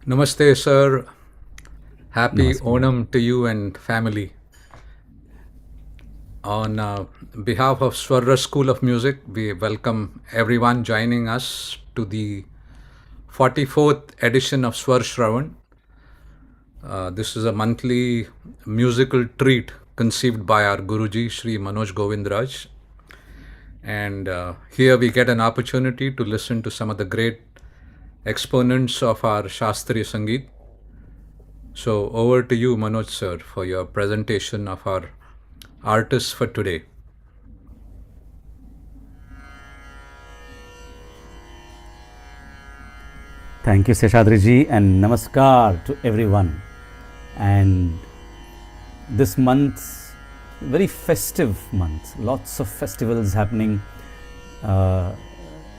Namaste, sir. Happy Namaskar. Onam to you and family. On behalf of Swarshravan School of Music, we welcome everyone joining us to the 44th edition of Swarshravan. This is a monthly musical treat conceived by our Guruji, Sri Manoj Govindraj. And here we get an opportunity to listen to some of the great exponents of our Shastriya Sangeet. So over to you, Manoj sir, for your presentation of our artists for today. Thank you, Seshadriji, and namaskar to everyone. And this month, very festive month, lots of festivals happening uh,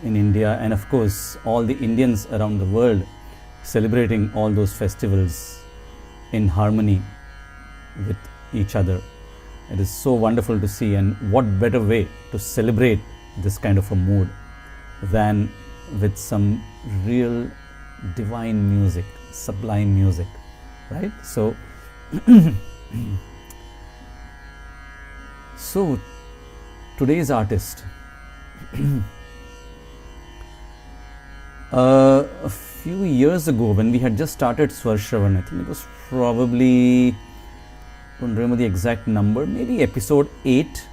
in India, and of course, all the Indians around the world celebrating all those festivals in harmony with each other. It is so wonderful to see, and what better way to celebrate this kind of a mood than with some real divine music, sublime music, right? So, so today's artist, a few years ago when we had just started Swarshravan, I think it was probably, don't remember the exact number, maybe episode 8,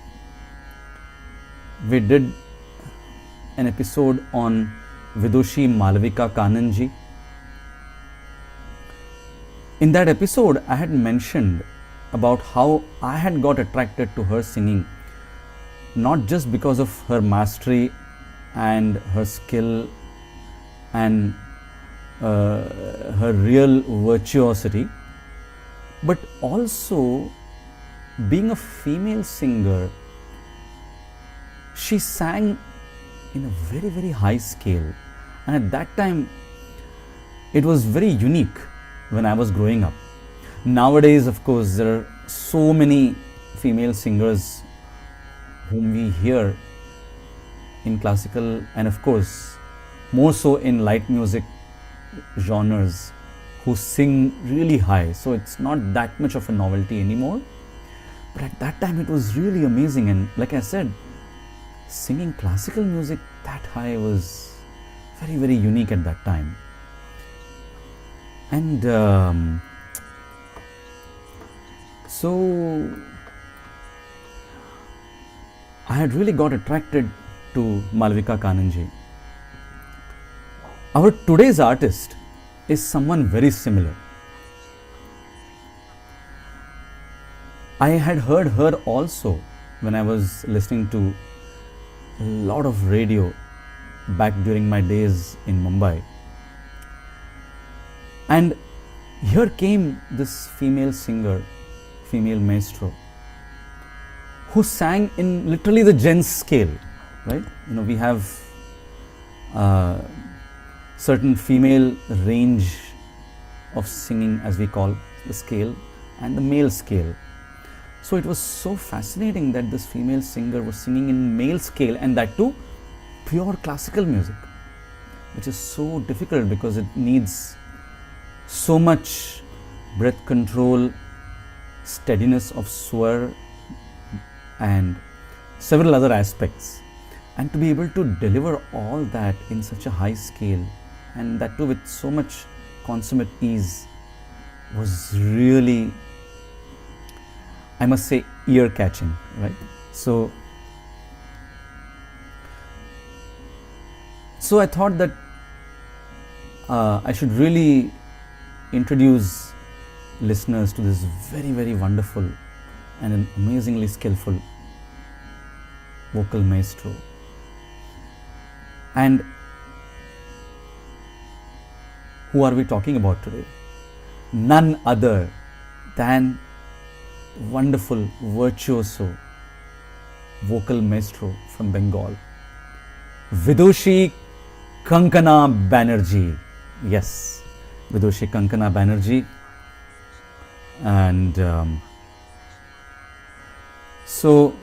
we did an episode on Vidushi Kankana. In that episode, I had mentioned about how I had got attracted to her singing, not just because of her mastery and her skill and her real virtuosity, but also being a female singer. She sang in a very, very high scale, and at that time it was very unique when I was growing up. Nowadays, of course, there are so many female singers whom we hear in classical and, of course, more so in light music genres, who sing really high. So it's not that much of a novelty anymore. But at that time, it was really amazing. And like I said, singing classical music that high was very, very unique at that time. And so I had really got attracted to Malvika Kananji. Our today's artist is someone very similar. I had heard her also when I was listening to a lot of radio back during my days in Mumbai. And here came this female singer, female maestro, who sang in literally the gens scale, right? You know, we have certain female range of singing, as we call the scale, and the male scale. So it was so fascinating that this female singer was singing in male scale, and that too pure classical music, which is so difficult because it needs so much breath control, steadiness of swar, and several other aspects. And to be able to deliver all that in such a high scale, and that too with so much consummate ease, was really, I must say, ear catching, right? So I thought that I should really introduce listeners to this very, very wonderful and an amazingly skillful vocal maestro. And who are we talking about today? None other than wonderful virtuoso vocal maestro from Bengal, Vidushi Kankana Banerjee. Yes, Vidushi Kankana Banerjee. And so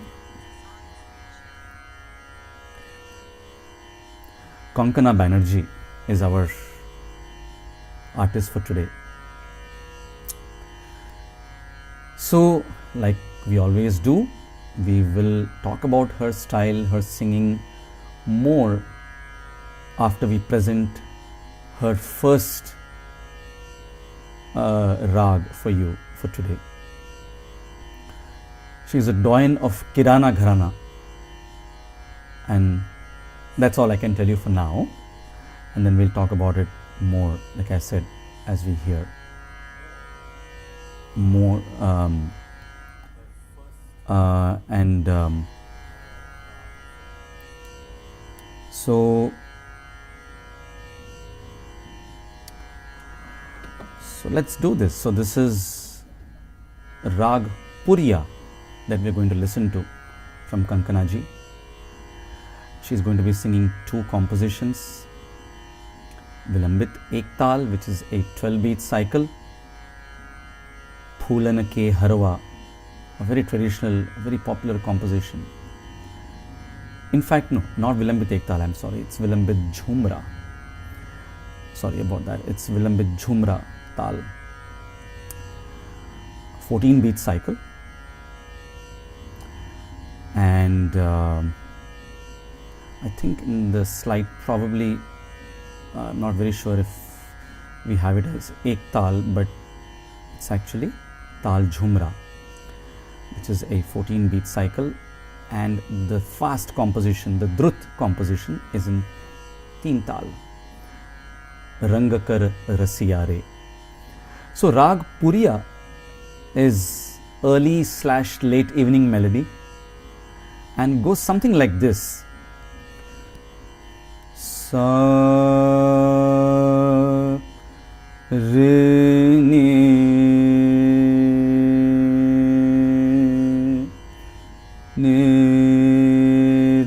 Kankana Banerjee is our artist for today. So, like we always do, we will talk about her style, her singing more after we present her first rag for you for today. She is a doyen of Kirana Gharana, and that's all I can tell you for now, and then we'll talk about it more, like I said, as we hear more so let's do this. So this is Rag Puriya that we're going to listen to from Kankana ji. She's going to be singing two compositions, Vilambit Ektal, which is a 12-beat cycle, Phulan Ke Harwa, a very traditional, very popular composition. In fact, no, not Vilambit Ektal, I'm sorry, it's Vilambit Jhumra. Sorry about that, it's Vilambit Jhumra Tal. 14-beat cycle. And I think in the slide, probably, I'm not very sure if we have it as Ek Tal, but it's actually Tal Jhumra, which is a 14-beat cycle, and the fast composition, the Drut composition, is in Teen Tal, Rangakar Rasiyare. So Rag Puriya is early/late evening melody and goes something like this. Sa re ni ni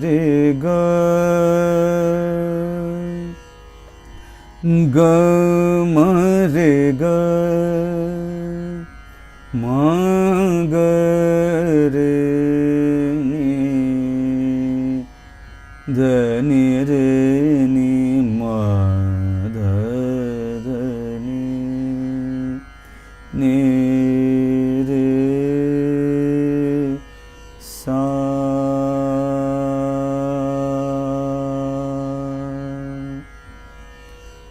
re ga ga ma re ga ma ga re ni da ni re ni ma da da ni re sa.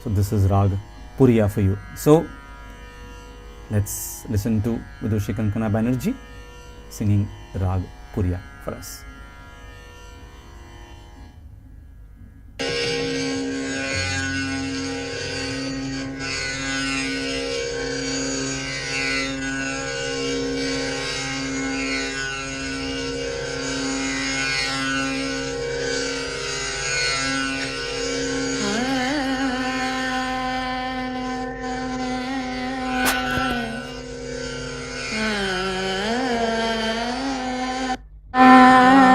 So this is Rag Puriya for you. So let's listen to Vidushi Kankana Banerjee singing Rag Puriya for us. Ah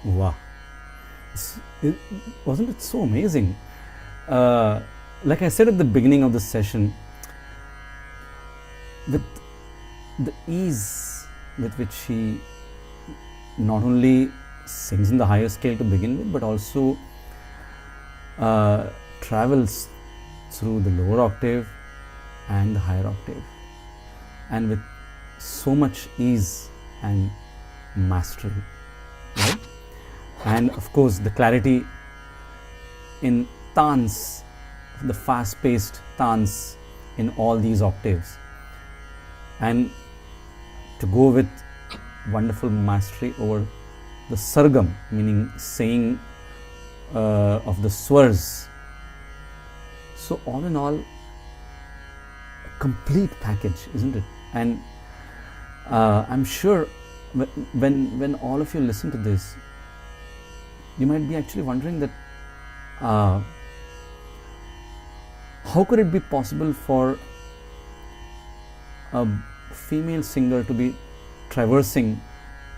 Wow. Wasn't it so amazing? Like I said at the beginning of the session, with the ease with which she not only sings in the higher scale to begin with, but also travels through the lower octave and the higher octave, and with so much ease and mastery, right? And of course the clarity in tans, the fast-paced tans in all these octaves, and to go with wonderful mastery over the sargam, meaning saying of the swars. So all in all, a complete package, isn't it? And I'm sure when all of you listen to this, you might be actually wondering that how could it be possible for a female singer to be traversing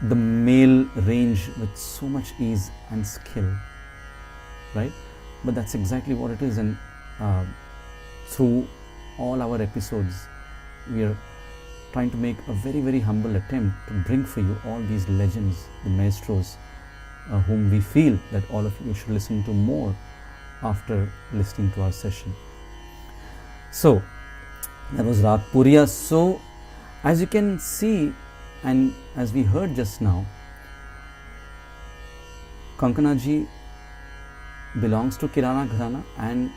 the male range with so much ease and skill, right? But that's exactly what it is, and through all our episodes we are trying to make a very, very humble attempt to bring for you all these legends, the maestros, whom we feel that all of you should listen to more after listening to our session. So that was Raag Puriya. So as you can see, and as we heard just now, Kankana ji belongs to Kirana Gharana, and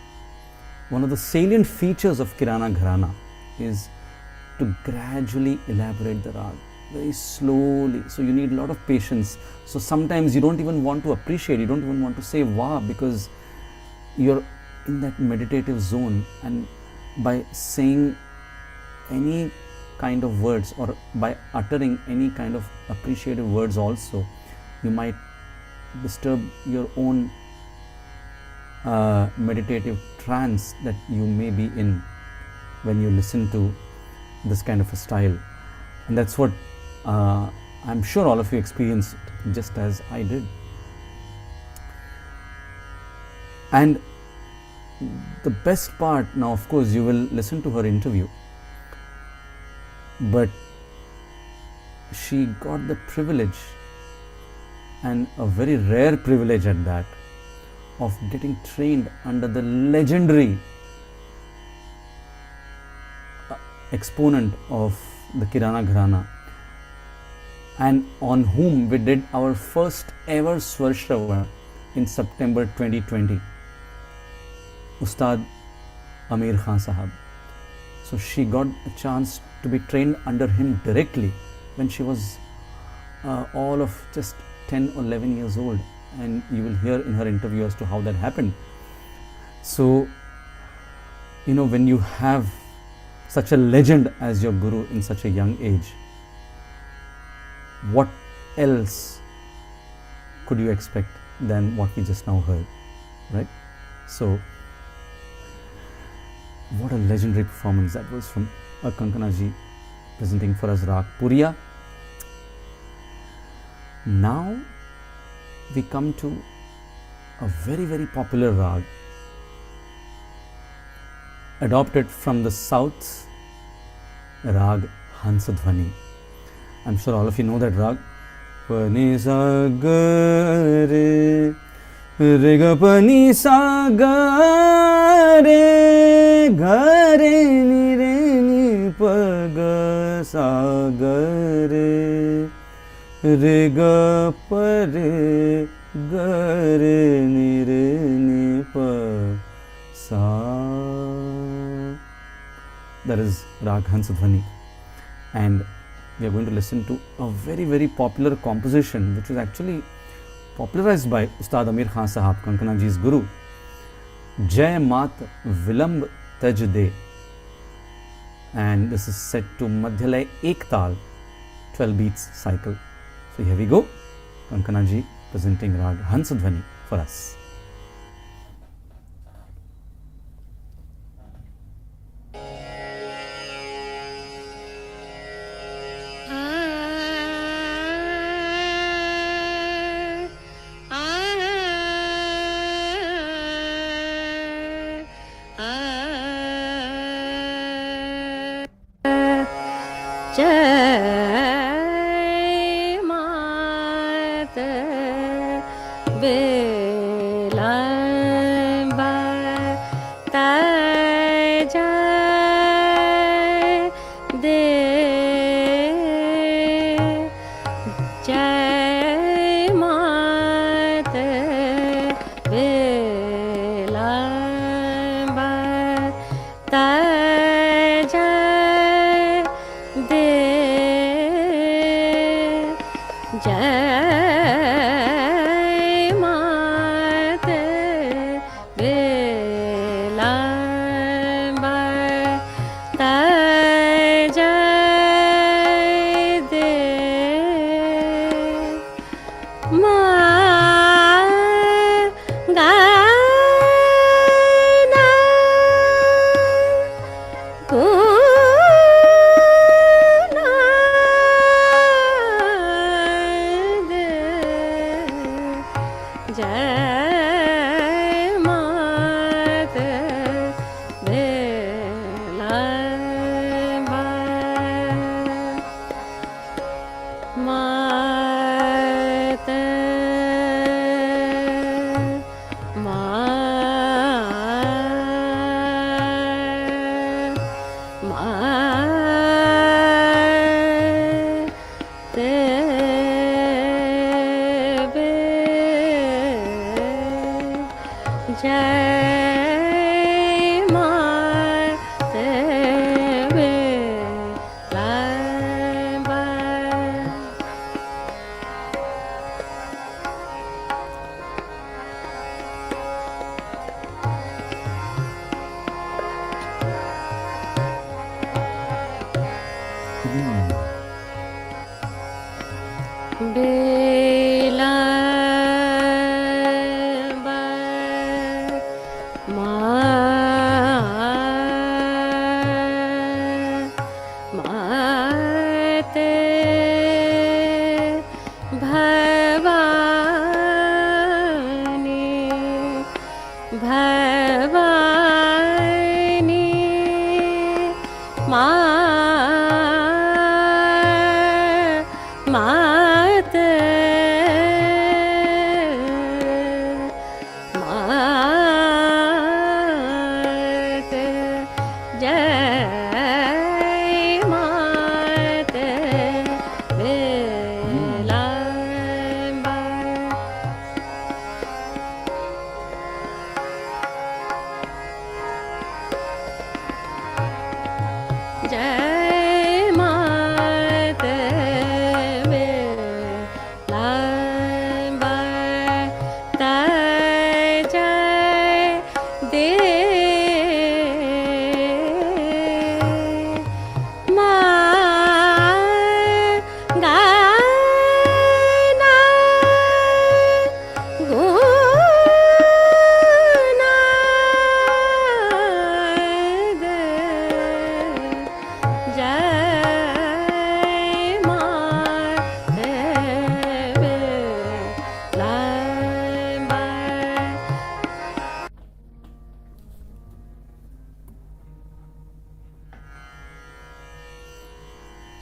one of the salient features of Kirana Gharana is to gradually elaborate the rag very slowly. So you need a lot of patience. So sometimes you don't even want to appreciate, you don't even want to say wow, because you're in that meditative zone, and by saying any kind of words or by uttering any kind of appreciative words also, you might disturb your own meditative trance that you may be in when you listen to this kind of a style. And that's what I'm sure all of you experienced just as I did. And the best part, now of course you will listen to her interview, but she got the privilege, and a very rare privilege at that, of getting trained under the legendary exponent of the Kirana Gharana, and on whom we did our first ever Swarshravan in September 2020, Ustad Amir Khan Sahab. So she got a chance to be trained under him directly when she was all of just 10 or 11 years old, and you will hear in her interview as to how that happened. So, you know, when you have such a legend as your guru in such a young age, what else could you expect than what we just now heard, right? So, what a legendary performance that was from Kankana ji, presenting for us Rag Puriya. Now we come to a very, very popular rag, adopted from the south, rag Hansadhvani. I'm sure all of you know that rag. Pani sa ga re, re ga pani sa ga re, ga re ni pa ga sa ga re, re ga pa re, ga re ni pa sa. That is Rag Hansadhvani, and we are going to listen to a very, very popular composition which was actually popularized by Ustad Amir Khan Sahab, Kankana ji's guru. Jai Mat Vilamb Taj De, and this is set to Madhyalay Ek Tal, 12 beats cycle. So here we go, Kankana ji presenting Rag Hansadhvani for us.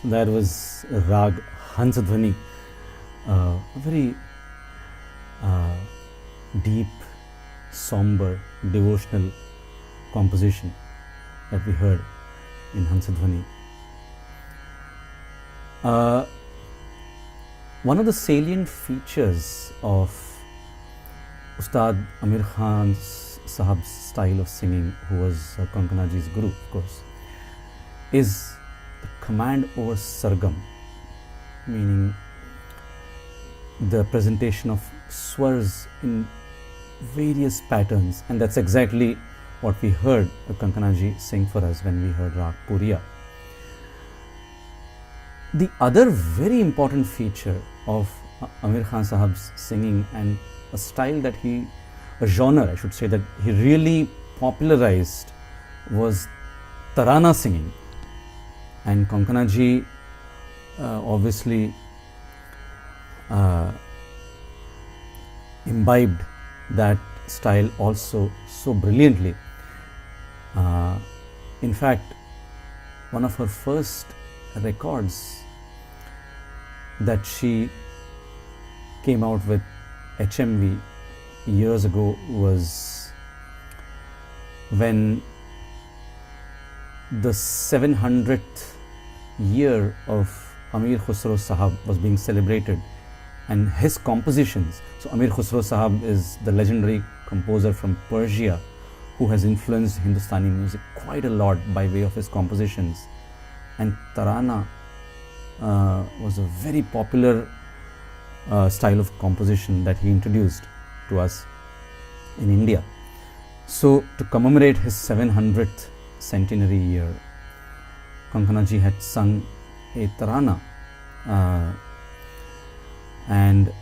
That was Rag Hansadhvani, a very deep, somber, devotional composition that we heard in Hansadhvani. One of the salient features of Ustad Amir Khan Sahab's style of singing, who was Kankana ji's guru, of course, is the command over sargam, meaning the presentation of swars in various patterns, and that's exactly what we heard Kankana ji sing for us when we heard Rag Puriya. The other very important feature of Amir Khan Sahab's singing, and a style that a genre I should say, that he really popularized, was tarana singing. And Kankana ji obviously imbibed that style also so brilliantly. In fact, one of her first records that she came out with HMV years ago was when the 700th year of Amir Khusro Sahab was being celebrated, and his compositions. So Amir Khusro Sahab is the legendary composer from Persia who has influenced Hindustani music quite a lot by way of his compositions, and tarana was a very popular style of composition that he introduced to us in India. So to commemorate his 700th centenary year, Kankana ji had sung a tarana, and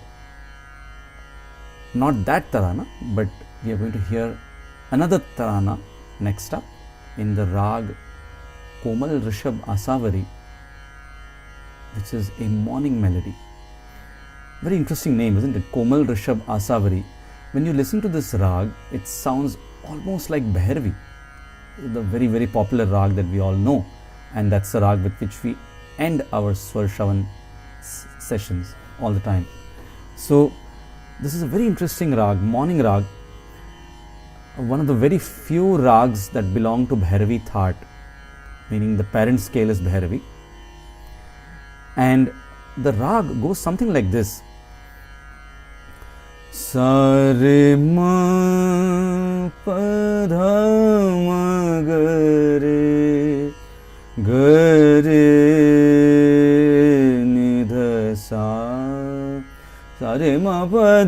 not that tarana, but we are going to hear another tarana next up in the rag Komal Rishabh Asavari, which is a morning melody. Very interesting name, isn't it? Komal Rishabh Asavari. When you listen to this rag, it sounds almost like Bhairavi, the very, very popular rag that we all know, and that's the rag with which we end our Swarshravan sessions all the time. So this is a very interesting rag, morning rag, one of the very few rags that belong to Bhairavi Thaat, meaning the parent scale is Bhairavi, and the rag goes something like this. Sa re ma pa dha ma ga re ga re ni dha sa, sa re ma pa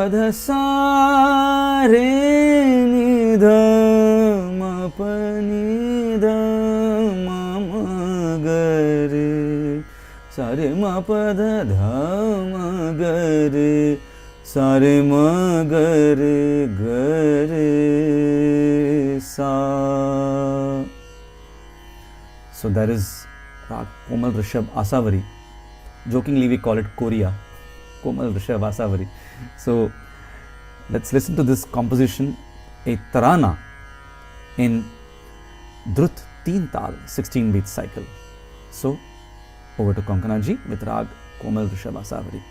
dha sa re ni dha ma pa ni dha ma ma ga re, sa re ma pa dha ma ga re, sa re ma ga re sa. So that is Rag Komal Rishabh Asavari. Jokingly we call it Korea, Komal Rishabh Asavari. So let's listen to this composition, a tarana in Drut 3 Tal, 16 beat cycle. So over to Kankana ji with Rag Komal Rishabh Asavari.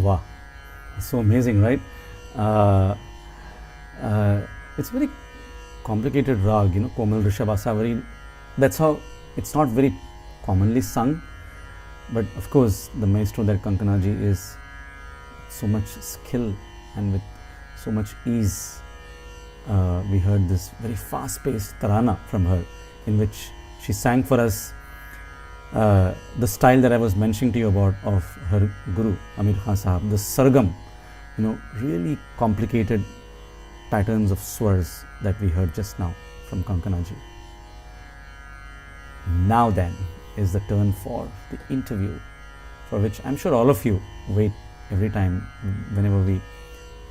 Wow, so amazing, right? It's very complicated rag, you know, Komal Rishabhasa. Very, that's how it's not very commonly sung, but of course the maestro that Kankana ji is so much skill and with so much ease. We heard this very fast-paced tarana from her, in which she sang for us the style that I was mentioning to you about of her guru Amir Khan Sahab, the sargam, you know, really complicated patterns of swars that we heard just now from Kankana ji. Now then is the turn for the interview, for which I'm sure all of you wait every time whenever we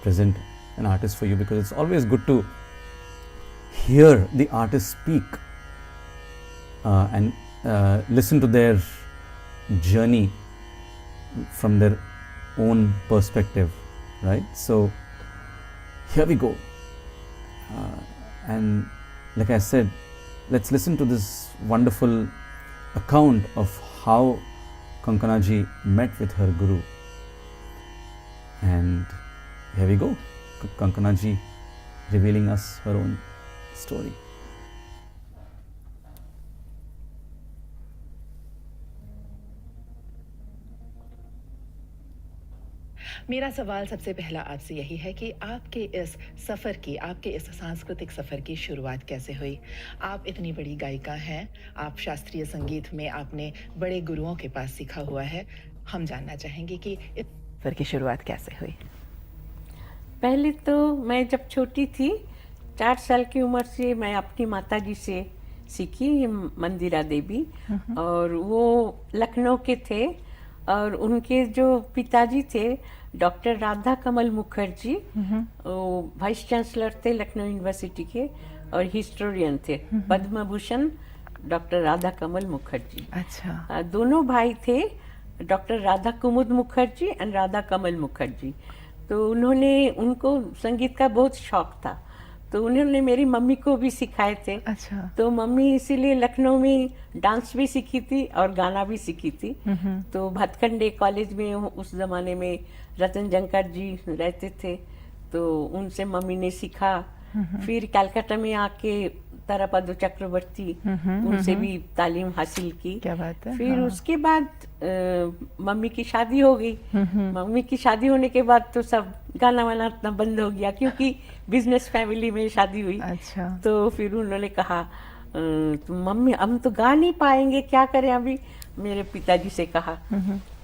present an artist for you, because it's always good to hear the artist speak and listen to their journey from their own perspective, right? So here we go, and like I said, let's listen to this wonderful account of how Kankana ji met with her guru. And here we go, Kankana ji revealing us her own story. मेरा सवाल सबसे पहला आपसे यही है कि आपके इस सफ़र की, आपके इस सांस्कृतिक सफ़र की शुरुआत कैसे हुई? आप इतनी बड़ी गायिका हैं, आप शास्त्रीय संगीत में आपने बड़े गुरुओं के पास सीखा हुआ है। हम जानना चाहेंगे कि इस सफ़र की शुरुआत कैसे हुई? पहले तो मैं जब छोटी थी, 4 साल की उम्र से मैं अपनी माता जी से सीखी, मंदिरा देवी, और वो लखनऊ के थे, और उनके जो पिताजी थे डॉक्टर राधा कमल मुखर्जी, वो वाइस चांसलर थे लखनऊ यूनिवर्सिटी के और हिस्टोरियन थे, पद्म भूषण डॉक्टर राधा कमल मुखर्जी। अच्छा। दोनों भाई थे, डॉक्टर राधा कुमुद मुखर्जी और राधा कमल मुखर्जी। तो उनको संगीत का बहुत शौक था, तो उन्होंने मेरी मम्मी को भी सिखाए थे। अच्छा। तो मम्मी इसीलिए लखनऊ में डांस भी सीखी थी और गाना भी सीखी थी। तो भातखंडे कॉलेज में उस जमाने में रतन जंकर जी रहते थे, तो उनसे मम्मी ने सीखा। फिर कलकत्ता में आके तारापद चक्रवर्ती, उनसे भी तालीम हासिल की। क्या बात है। फिर उसके बाद मम्मी की शादी हो गई। मम्मी की शादी होने के बाद तो सब गाना वाना इतना बंद हो गया, क्योंकि बिजनेस फैमिली में शादी हुई। अच्छा। तो फिर उन्होंने कहा तो मम्मी हम तो गा नहीं पाएंगे, क्या करें अभी, मेरे पिताजी से कहा।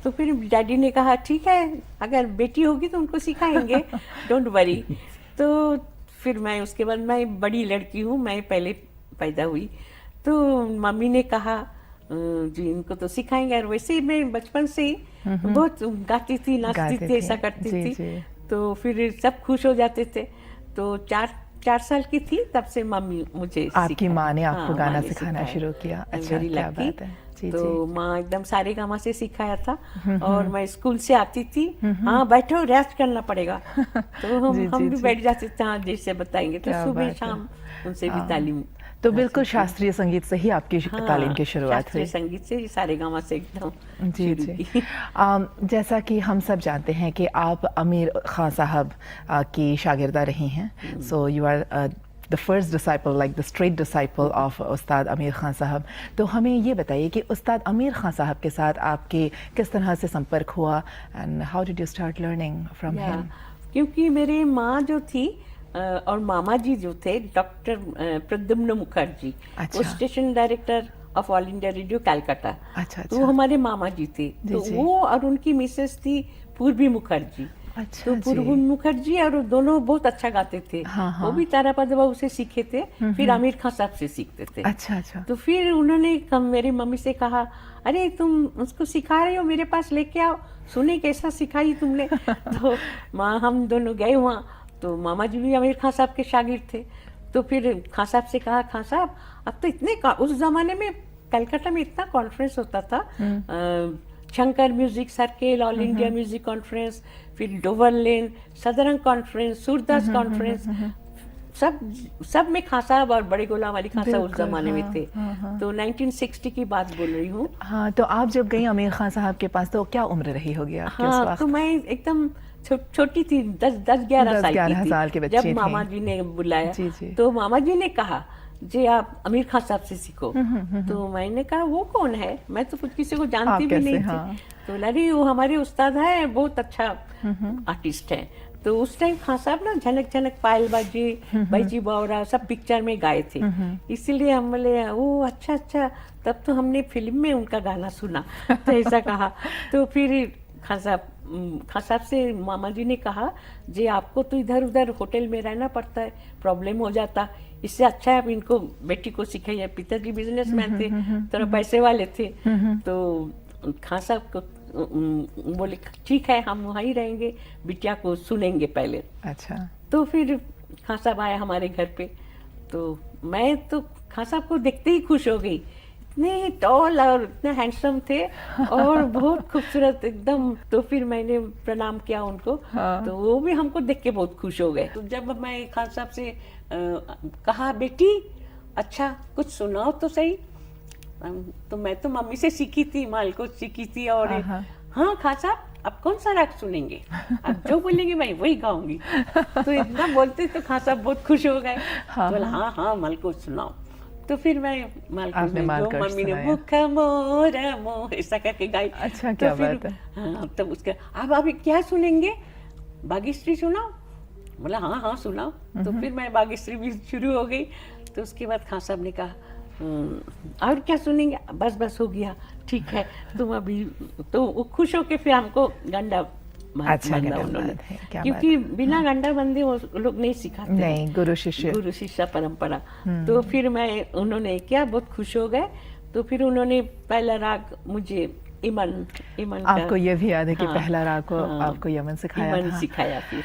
तो फिर डैडी ने कहा ठीक है, अगर बेटी होगी तो उनको सिखाएंगे, डोंट वरी। तो फिर मैं उसके बाद, मैं बड़ी लड़की हूँ, मैं पहले पैदा हुई, तो मम्मी ने कहा जी इनको तो सिखाएंगे। और वैसे ही मैं बचपन से ही बहुत गाती थी, नाचती थी, ऐसा करती थी। तो फिर सब खुश हो जाते थे। तो 4 साल की थी तब से मम्मी मुझे, आपकी माँ ने आपको गाना सिखाना शुरू किया। अच्छा, क्या बात है। तो माँ एकदम सारे गामा से सिखाया था, और मैं स्कूल से आती थी, हाँ बैठो रेस्ट करना पड़ेगा, तो हम भी बैठ जाते थे, हाँ जैसे बताएंगे। तो सुबह शाम उनसे भी तालीम तो बिल्कुल शास्त्रीय संगीत से ही आपकी तालीम की शुरुआत शास्त्रीय हुई। संगीत से सारेगामा से एकदम जी शुरू जी। की। जैसा कि हम सब जानते हैं कि आप आमिर खान साहब की शागिर्दा रही हैं, so you are the first disciple, like the straight disciple of Ustad Aamir Khan साहब। तो हमें ये बताइए कि उस्ताद आमिर खान साहब के साथ आपके किस तरह से संपर्क हुआ and how did you start learning from him? क्योंकि मेरी माँ जो थी और मामा जी जो थे डॉक्टर प्रद्युम्न मुखर्जी, अच्छा। वो station director of all India radio Calcutta. अच्छा तो वो हमारे मामा जी थे। तो जी। वो और उनकी मिसेस थी पूर्वी मुखर्जी। अच्छा तो पूर्वी मुखर्जी और दोनों बहुत अच्छा गाते थे। हाँ, हाँ। वो भी तारापद बाबू से सीखे थे, फिर आमिर खान साहब से सीखते थे। अच्छा अच्छा। तो फिर उन्होंने मेरी मम्मी से कहा, अरे तुम उसको सिखा रहे हो, मेरे पास लेके आओ, सुने कैसा सिखाई तुमने। तो माँ हम दोनों गए वहाँ। तो मामा जी भी आमिर खान साहब के शागिर्द थे। तो फिर खान साहब से कहा, खान साहब अब तो इतने उस जमाने में कलकत्ता में इतना कॉन्फ्रेंस होता था, Shankar music circle, all India music conference, फिर डोवर लेन, सदरंग कॉन्फ्रेंस, सूरदास कॉन्फ्रेंस, सब में खान साहब और बड़े गुलाम अली खान साहब उस जमाने में थे। तो 1960 की बात बोल रही हूँ। हाँ, तो आप जब गई आमिर खान साहब के पास तो क्या उम्र रही होगी आपकी उस हाँ, वक्त? तो मैं एकदम छोटी थी, 10-11 साल की थी बच्ची जब मामा थी। जी ने बुलाया। जी, जी। तो मामा जी ने कहा, जी आप आमिर खान साहब से सीखो। तो मैंने कहा वो कौन है, मैं तो कुछ किसी को जानती आप भी कैसे, नहीं हाँ। थी। तो लड़ी वो हमारे उस्ताद है, बहुत अच्छा आर्टिस्ट है। तो उस टाइम खान साहब ना झनक झनक पायल बाजी, बैजी बावरा सब पिक्चर में गाए थे। इसीलिए हम बोले वो अच्छा अच्छा, तब तो हमने फिल्म में उनका गाना सुना। तो ऐसा कहा। तो फिर खान साहब से मामा जी ने कहा, जी आपको तो इधर उधर होटल में रहना पड़ता है, प्रॉब्लम हो जाता, इससे अच्छा है आप इनको बेटी को सिखाइए। पिताजी बिजनेसमैन थे, थोड़ा पैसे वाले थे। तो खान साहब को बोले ठीक है हम वहाँ ही रहेंगे, बिटिया को सुनेंगे पहले। अच्छा। तो फिर खान साहब आया हमारे घर पे। तो मैं तो खान साहब को देखते ही खुश हो गई, इतने टॉल और इतने हैंडसम थे और बहुत खूबसूरत एकदम। तो फिर मैंने प्रणाम किया उनको। हाँ। तो वो भी हमको देख के बहुत खुश हो गए। तो जब मैं खान साहब से कहा, बेटी अच्छा कुछ सुनाओ तो सही। तो मैं तो मम्मी से सीखी थी, माल को सीखी थी। और हाँ खान साहब अब कौन सा राग सुनेंगे, अब जो बोलेंगे मैं वही गाऊंगी। तो इतना बोलते तो खान साहब बहुत खुश हो गए। बोला हाँ हाँ मालको सुनाओ। तो फिर मैं मालको मम्मी ने मुख मोर मोह ऐसा करके गाई। अच्छा, क्या बात है। हाँ, तब उसके अब अभी क्या सुनेंगे, बागेश्वरी सुनाओ। बोला हाँ हाँ सुनाओ। तो फिर मैं बागेश्वरी भी शुरू हो गई। तो उसके बाद खान साहब ने कहा और क्या सुनेंगे, बस बस हो गया, ठीक है तुम अभी। तो वो खुश होके फिर हमको गंडा अच्छा, उन्होंने, क्योंकि बिना गंडा बंदे वो लोग नहीं सिखाते। नहीं, गुरु शिष्य परंपरा। तो फिर मैं उन्होंने क्या बहुत खुश हो गए। तो फिर उन्होंने पहला राग मुझे इमन आपको ये भी याद है कि पहला राग को आपको यमन सिखाया। फिर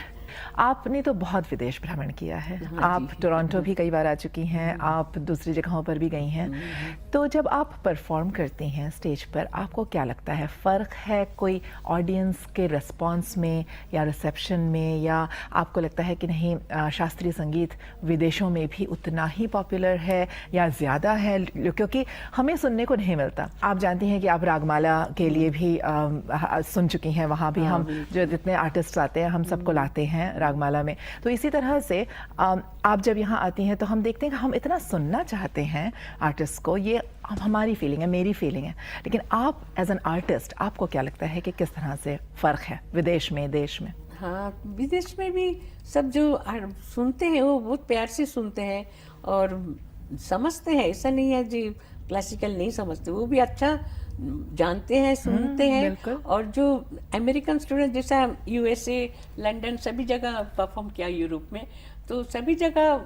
आपने तो बहुत विदेश भ्रमण किया है। आप टोरंटो भी कई बार आ चुकी हैं, आप दूसरी जगहों पर भी गई हैं। तो जब आप परफॉर्म करती हैं स्टेज पर, आपको क्या लगता है फ़र्क है कोई ऑडियंस के रिस्पांस में या रिसेप्शन में, या आपको लगता है कि नहीं शास्त्रीय संगीत विदेशों में भी उतना ही पॉपुलर है या ज़्यादा है, क्योंकि हमें सुनने को नहीं मिलता। आप जानती हैं कि आप रागमाला के लिए भी सुन चुकी हैं, वहाँ भी हम जो जितने आर्टिस्ट आते हैं हम सबको लाते हैं रागमाला में। तो इसी तरह से आप जब यहाँ आती हैं तो हम देखते हैं कि हम इतना सुनना चाहते हैं आर्टिस्ट को, ये हमारी फीलिंग है, मेरी फीलिंग है। लेकिन आप एज एन आर्टिस्ट आपको क्या लगता है कि किस तरह से फ़र्क है विदेश में देश में? हाँ, विदेश में भी सब जो सुनते हैं वो बहुत प्यार से सुनते हैं और समझते हैं। ऐसा नहीं है जी क्लासिकल नहीं समझते, वो भी अच्छा जानते हैं, सुनते हैं। और जो अमेरिकन स्टूडेंट जैसा यूएसए, लंदन सभी जगह परफॉर्म किया, यूरोप में, तो सभी जगह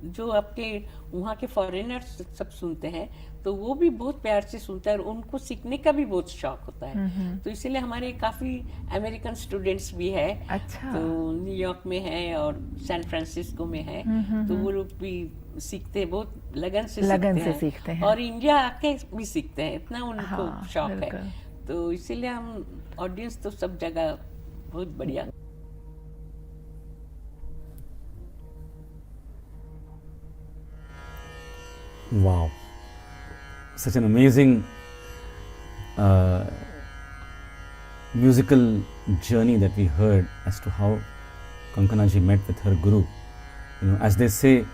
जो आपके वहाँ के फॉरेनर्स सब सुनते हैं तो वो भी बहुत प्यार से सुनते हैं और उनको सीखने का भी बहुत शौक होता है। तो इसीलिए हमारे काफ़ी अमेरिकन स्टूडेंट्स भी है। अच्छा। तो न्यूयॉर्क में है और सैन फ्रांसिस्को में है। तो वो लोग भी सीखते हैं, बहुत लगन से सीखते हैं और इंडिया आके भी सीखते हैं, इतना उनको शौक है। तो इसीलिए हम ऑडियंस तो सब जगह बहुत बढ़िया। Wow. Such an amazing musical journey that we heard as to how Kankana ji met with her guru. As they say,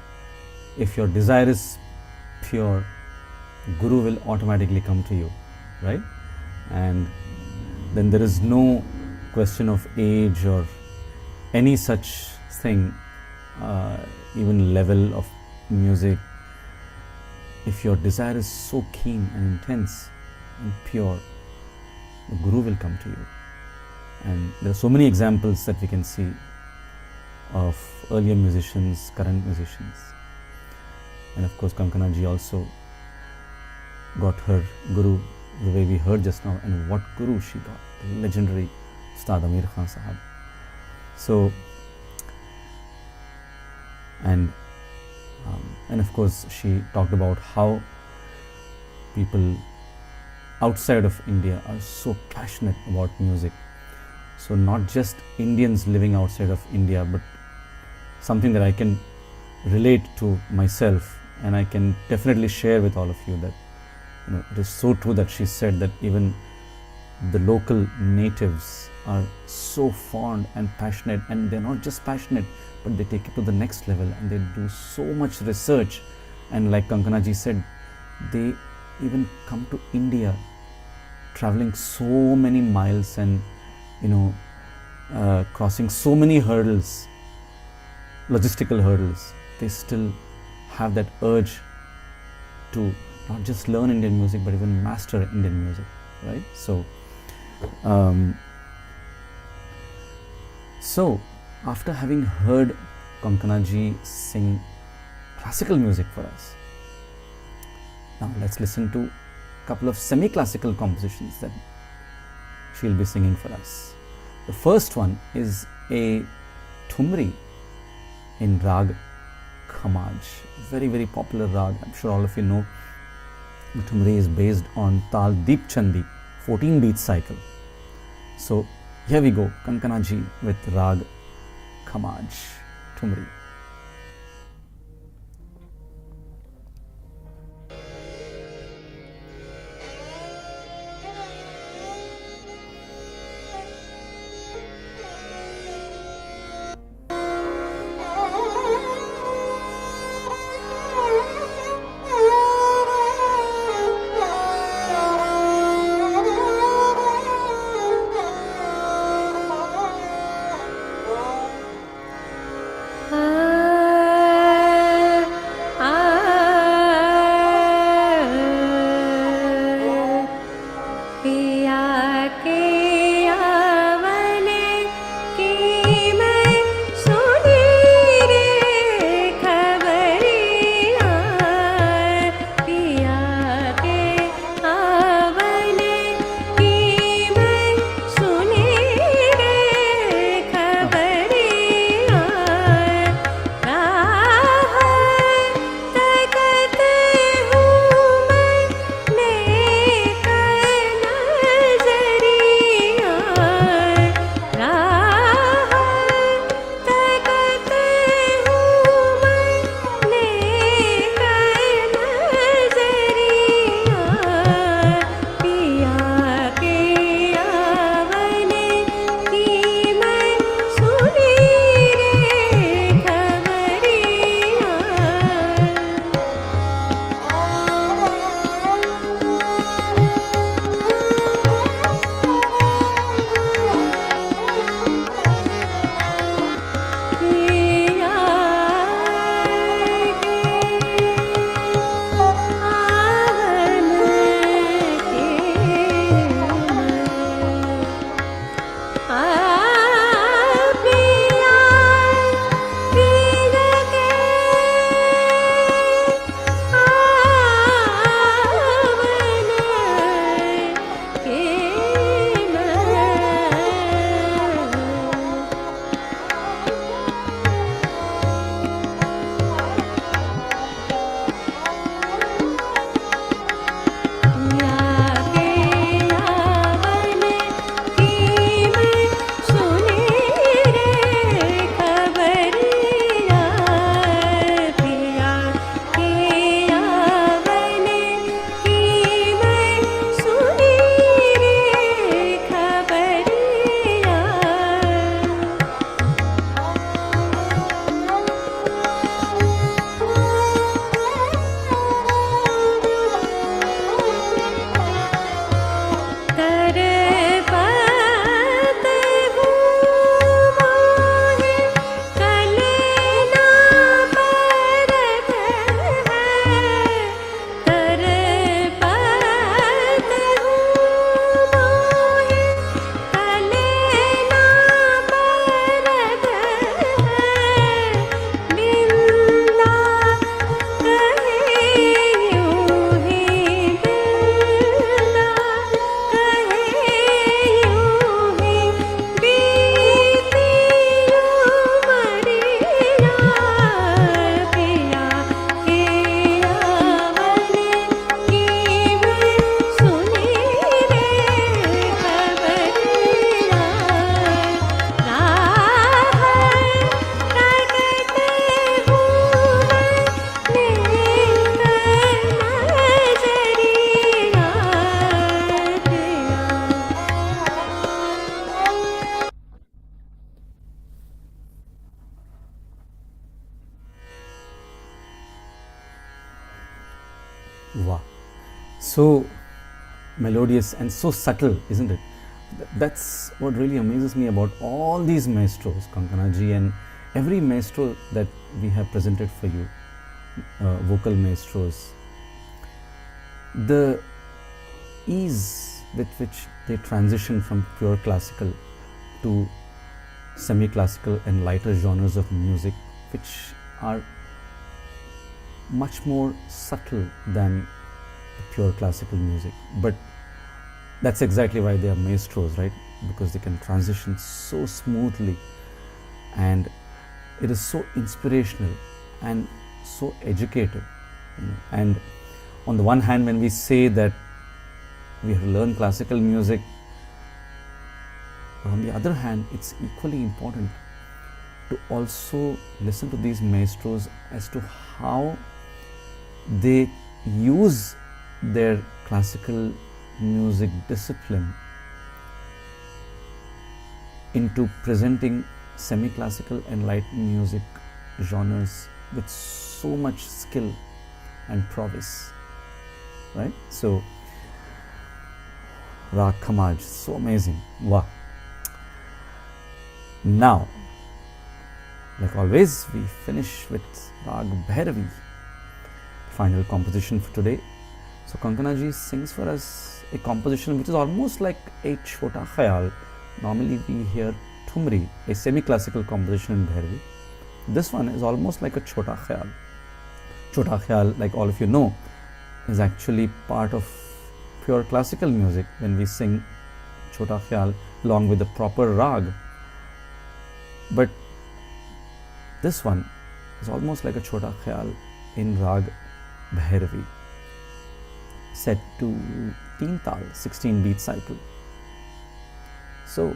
if your desire is pure, guru will automatically come to you, right? And then there is no question of age or any such thing, even level of music. If your desire is so keen and intense and pure, the guru will come to you. And there are so many examples that we can see of earlier musicians, current musicians. And of course, Kankana ji also got her guru the way we heard just now. And what guru she got? The legendary Ustad Amir Khan Sahab. So, and of course, she talked about how people outside of India are so passionate about music. So not just Indians living outside of India, but something that I can relate to myself, and I can definitely share with all of you that it is so true that she said that even the local natives are so fond and passionate, and they're not just passionate, but they take it to the next level and they do so much research. And like Kankana ji said, they even come to India, traveling so many miles and crossing so many hurdles, logistical hurdles. They still have that urge to not just learn Indian music, but even master Indian music, right? So after having heard Kankana ji sing classical music for us, now let's listen to a couple of semi-classical compositions that she'll be singing for us. The first one is a thumri in Rag Khamaj, very, very popular rag. I'm sure all of you know. The thumri is based on Tal Deep Chandi, 14 beat cycle. So here we go, Kankana ji with Rag Khamaj, thumri. Ah Wow. So melodious and so subtle, isn't it? That's what really amazes me about all these maestros, Kankana ji, and every maestro that we have presented for you, vocal maestros. The ease with which they transition from pure classical to semi-classical and lighter genres of music, which are much more subtle than the pure classical music. But that's exactly why they are maestros, right? Because they can transition so smoothly, and it is so inspirational and so educative. And on the one hand, when we say that we have to learn classical music, but on the other hand, it's equally important to also listen to these maestros as to how they use their classical music discipline into presenting semi-classical and light music genres with so much skill and prowess, right? So Rag Khamaj, so amazing. Wow. Now, like always, we finish with Rag Bhairavi, final composition for today. So Kankana ji sings for us a composition which is almost like a Chhota Khayal. Normally we hear Thumri, a semi-classical composition in Bhairavi. This one is almost like a Chhota Khayal. Chhota Khayal, like all of you know, is actually part of pure classical music when we sing Chhota Khayal along with the proper rag. But this one is almost like a Chhota Khayal in Rag Bhairavi, set to Teen Tal, 16 beat cycle. So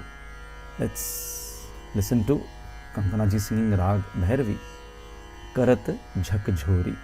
let's listen to Kankana ji singing Rag Bhairavi, Karat Jhakjhori.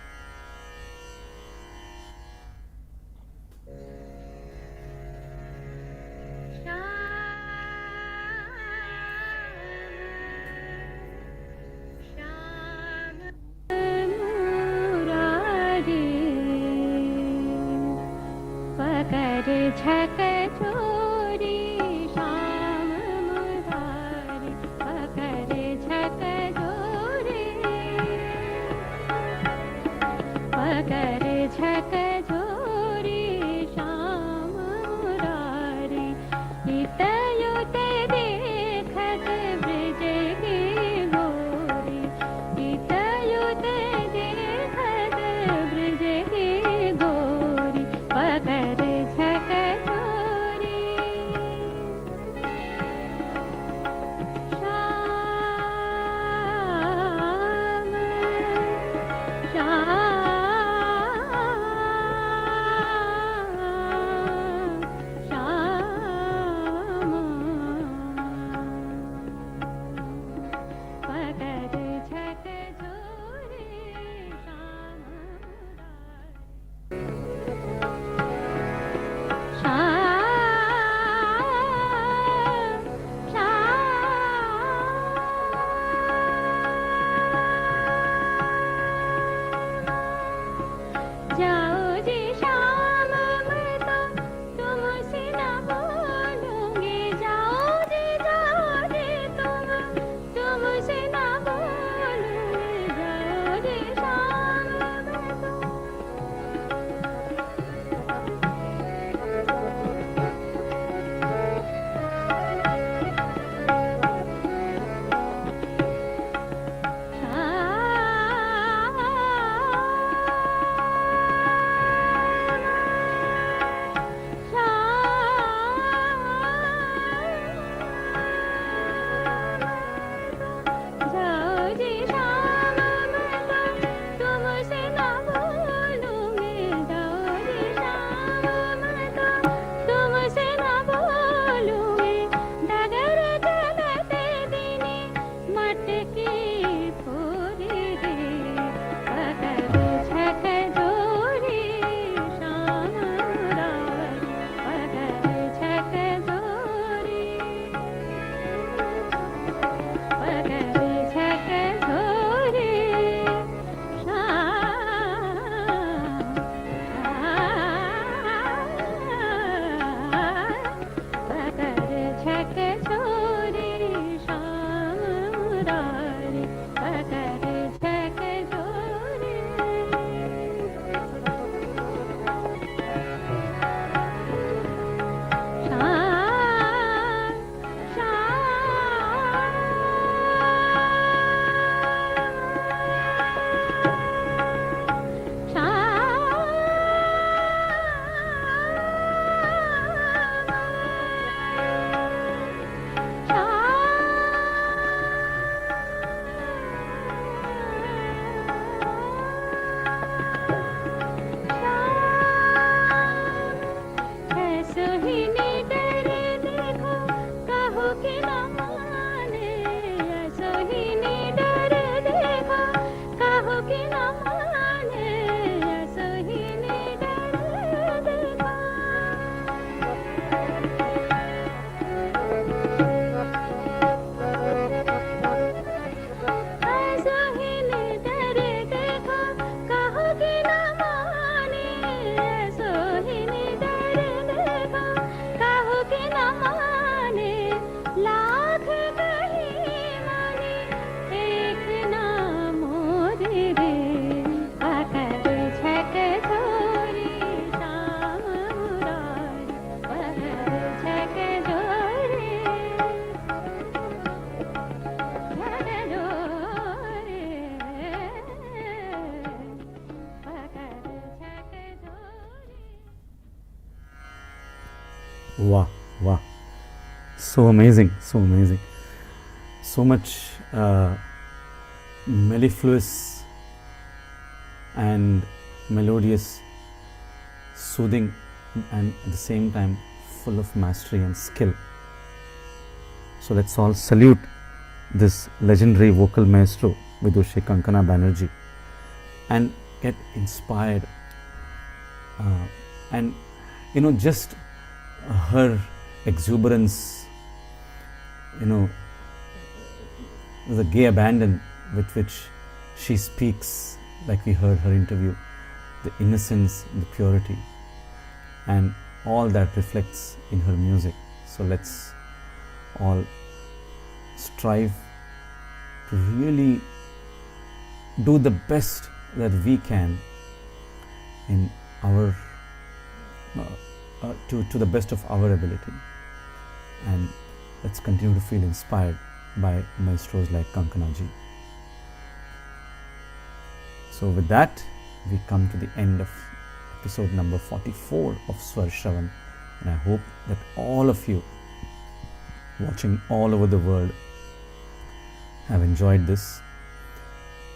Wow, wow. So amazing, so amazing. So much mellifluous and melodious, soothing, and at the same time full of mastery and skill. So let's all salute this legendary vocal maestro, Vidushi Kankana Banerjee, and get inspired. And just her exuberance, the gay abandon with which she speaks, like we heard her interview, the innocence, the purity, and all that reflects in her music. So let's all strive to really do the best that we can in our to the best of our ability, and let's continue to feel inspired by maestros like Kankana ji. So with that, we come to the end of episode number 44 of Swarshravan, and I hope that all of you watching all over the world have enjoyed this,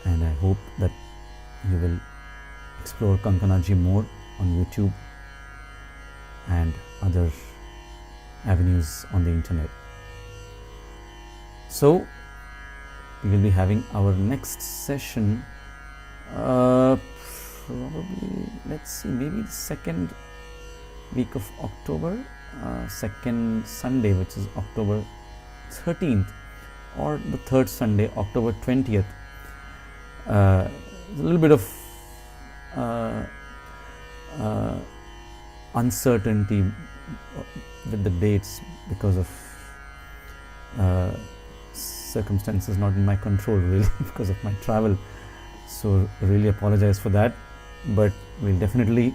and I hope that you will explore Kankana ji more on YouTube and other avenues on the internet. So we will be having our next session probably, let's see, maybe the second week of October, second Sunday, which is October 13th, or the third Sunday, October 20th. A little bit of uncertainty with the dates because of circumstances not in my control, really, because of my travel. So really apologize for that, but we'll definitely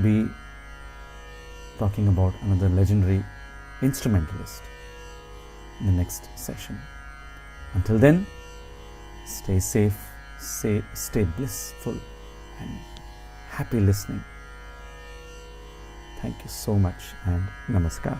be talking about another legendary instrumentalist in the next session. Until then, stay safe, stay blissful and happy listening. Thank you so much, and namaskar.